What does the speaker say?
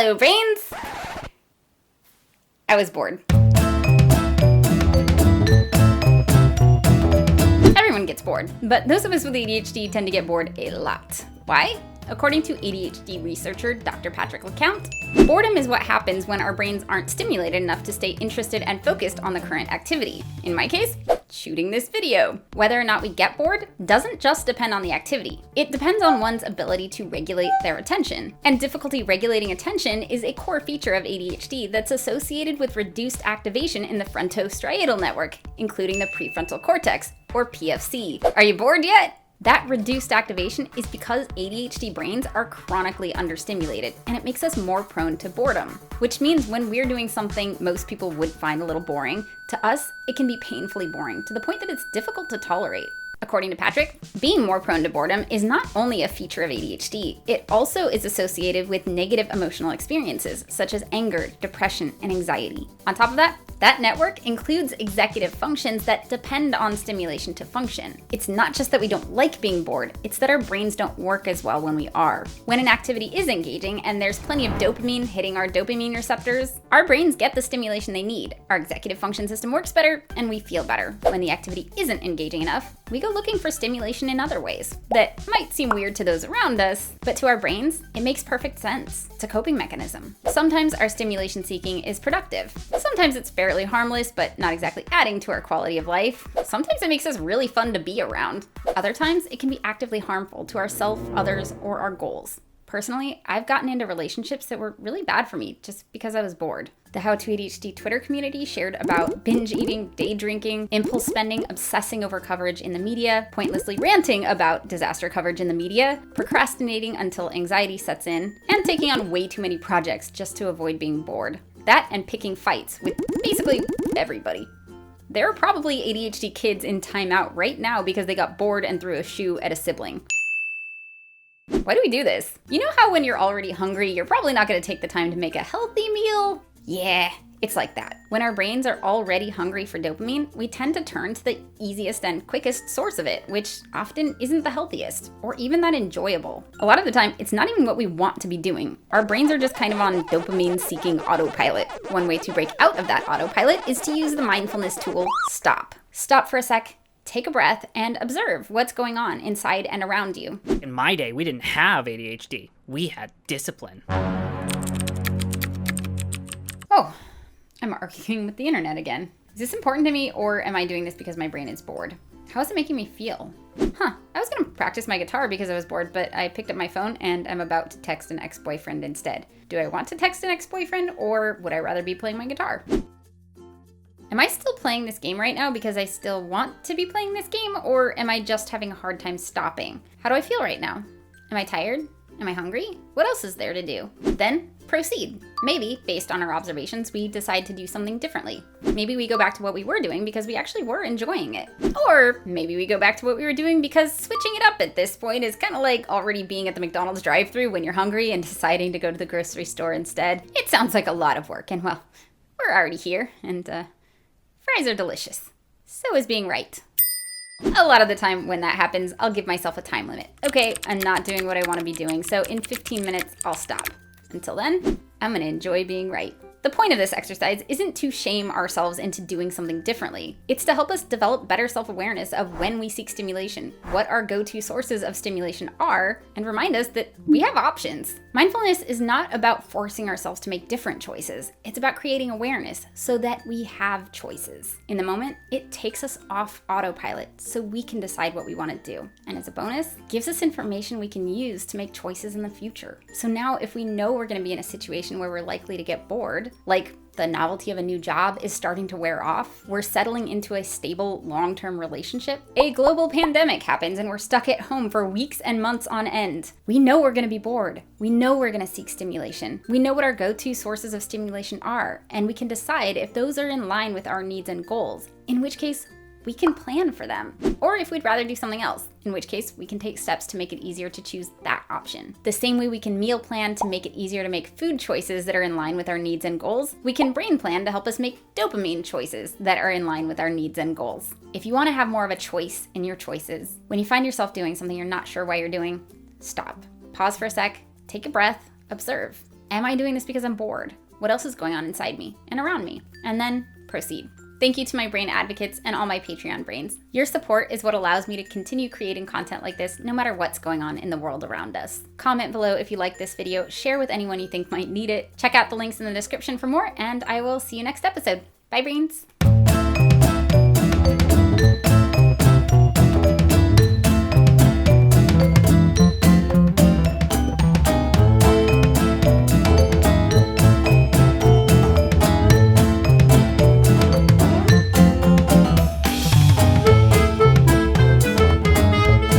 Hello, brains! I was bored. Everyone gets bored, but those of us with ADHD tend to get bored a lot. Why? According to ADHD researcher Dr. Patrick LaCount, boredom is what happens when our brains aren't stimulated enough to stay interested and focused on the current activity. In my case, shooting this video. Whether or not we get bored doesn't just depend on the activity. It depends on one's ability to regulate their attention. And difficulty regulating attention is a core feature of ADHD that's associated with reduced activation in the frontostriatal network, including the prefrontal cortex, or PFC. Are you bored yet? That reduced activation is because ADHD brains are chronically understimulated, and it makes us more prone to boredom. Which means when we're doing something most people would find a little boring, to us, it can be painfully boring, to the point that it's difficult to tolerate. According to Patrick, being more prone to boredom is not only a feature of ADHD, it also is associated with negative emotional experiences, such as anger, depression, and anxiety. On top of that network includes executive functions that depend on stimulation to function. It's not just that we don't like being bored, it's that our brains don't work as well when we are. When an activity is engaging and there's plenty of dopamine hitting our dopamine receptors, our brains get the stimulation they need. Our executive function system works better, and we feel better. When the activity isn't engaging enough, we go looking for stimulation in other ways that might seem weird to those around us, but to our brains, it makes perfect sense. It's a coping mechanism. Sometimes our stimulation seeking is productive. Sometimes it's fairly harmless, but not exactly adding to our quality of life. Sometimes it makes us really fun to be around. Other times, it can be actively harmful to ourselves, others, or our goals. Personally, I've gotten into relationships that were really bad for me just because I was bored. The How to ADHD Twitter community shared about binge eating, day drinking, impulse spending, obsessing over coverage in the media, pointlessly ranting about disaster coverage in the media, procrastinating until anxiety sets in, and taking on way too many projects just to avoid being bored. That and picking fights with basically everybody. There are probably ADHD kids in timeout right now because they got bored and threw a shoe at a sibling. Why do we do this? You know how when you're already hungry, you're probably not going to take the time to make a healthy meal? Yeah, it's like that. When our brains are already hungry for dopamine, we tend to turn to the easiest and quickest source of it, which often isn't the healthiest or even that enjoyable. A lot of the time, it's not even what we want to be doing. Our brains are just kind of on dopamine-seeking autopilot. One way to break out of that autopilot is to use the mindfulness tool, stop. Stop for a sec. Take a breath and observe what's going on inside and around you. In my day, we didn't have ADHD. We had discipline. Oh, I'm arguing with the internet again. Is this important to me, or am I doing this because my brain is bored? How is it making me feel? I was gonna practice my guitar because I was bored, but I picked up my phone and I'm about to text an ex-boyfriend instead. Do I want to text an ex-boyfriend, or would I rather be playing my guitar? Am I still playing this game right now because I still want to be playing this game, or am I just having a hard time stopping? How do I feel right now? Am I tired? Am I hungry? What else is there to do? Then proceed. Maybe, based on our observations, we decide to do something differently. Maybe we go back to what we were doing because we actually were enjoying it. Or maybe we go back to what we were doing because switching it up at this point is kind of like already being at the McDonald's drive-thru when you're hungry and deciding to go to the grocery store instead. It sounds like a lot of work, and well, we're already here, and fries are delicious. So is being right. A lot of the time when that happens, I'll give myself a time limit. Okay, I'm not doing what I want to be doing, so in 15 minutes, I'll stop. Until then, I'm gonna enjoy being right. The point of this exercise isn't to shame ourselves into doing something differently. It's to help us develop better self-awareness of when we seek stimulation, what our go-to sources of stimulation are, and remind us that we have options. Mindfulness is not about forcing ourselves to make different choices. It's about creating awareness so that we have choices. In the moment, it takes us off autopilot so we can decide what we want to do. And as a bonus, gives us information we can use to make choices in the future. So now if we know we're going to be in a situation where we're likely to get bored, like the novelty of a new job is starting to wear off, we're settling into a stable, long-term relationship, a global pandemic happens and we're stuck at home for weeks and months on end. We know we're going to be bored. We know we're going to seek stimulation. We know what our go-to sources of stimulation are, and we can decide if those are in line with our needs and goals, in which case we can plan for them. Or if we'd rather do something else, in which case we can take steps to make it easier to choose that option. The same way we can meal plan to make it easier to make food choices that are in line with our needs and goals, we can brain plan to help us make dopamine choices that are in line with our needs and goals. If you want to have more of a choice in your choices, when you find yourself doing something you're not sure why you're doing, stop. Pause for a sec, take a breath, observe. Am I doing this because I'm bored? What else is going on inside me and around me? And then proceed. Thank you to my brain advocates and all my Patreon brains. Your support is what allows me to continue creating content like this no matter what's going on in the world around us. Comment below if you like this video, share with anyone you think might need it. Check out the links in the description for more, and I will see you next episode. Bye, brains!